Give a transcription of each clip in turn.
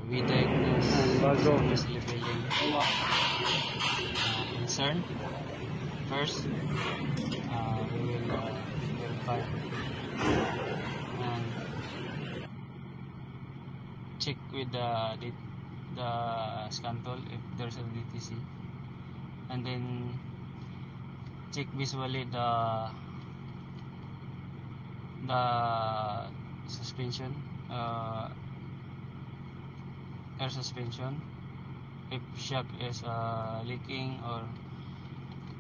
we diagnose service leveling concern. First, we will verify and check with the scan tool if there's a DTC, and then check visually the suspension, air suspension, if shock is leaking or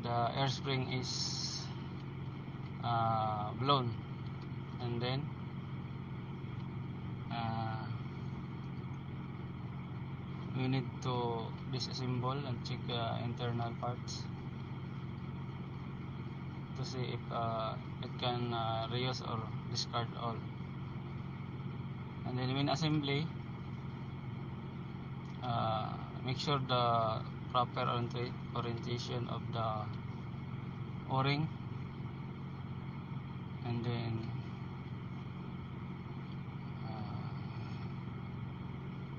the air spring is blown, and then we need to disassemble and check internal parts to see if it can reuse or discard all. And then when assembly, make sure the proper orientation of the O-ring, and then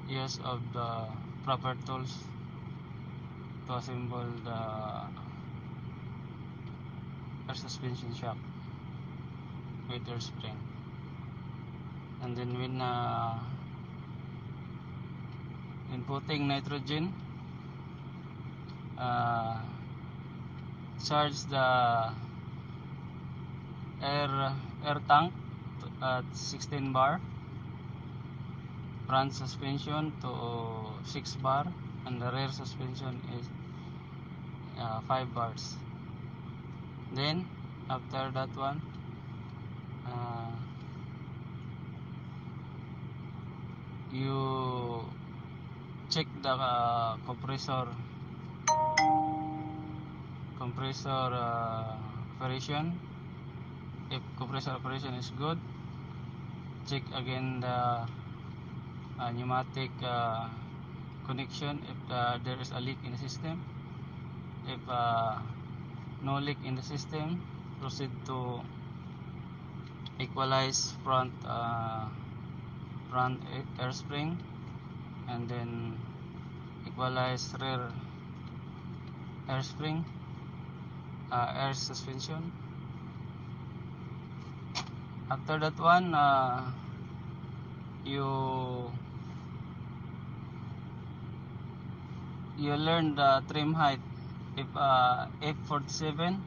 use of the proper tools to assemble the air suspension shock with air spring. And then when putting nitrogen, charge the air tank at 16 bar, front suspension to 6 bar, and the rear suspension is 5 bars. Then after that one, you check the compressor operation. If compressor operation is good, check again the pneumatic connection if there is a leak in the system. If no leak in the system, proceed to equalize front air spring, and then equalize rear air spring, air suspension. After that one, you learn the trim height. If F47,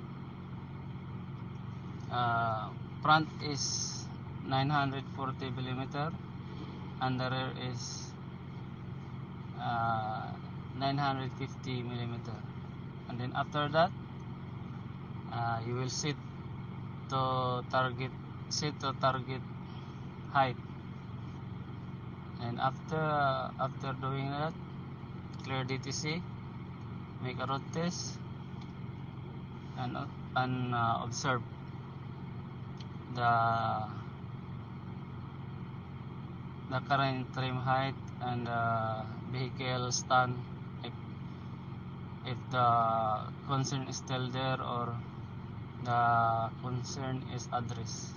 front is 940 millimeter and the rear is 950 millimeter. And then after that, you will set to target height. And after doing that, clear DTC, make a road test, and observe the current trim height and vehicle stand, if the concern is still there or the concern is addressed.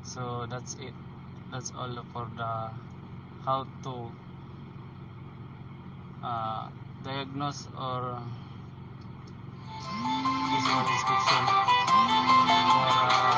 So that's it. That's all for the how to diagnose or visual inspection for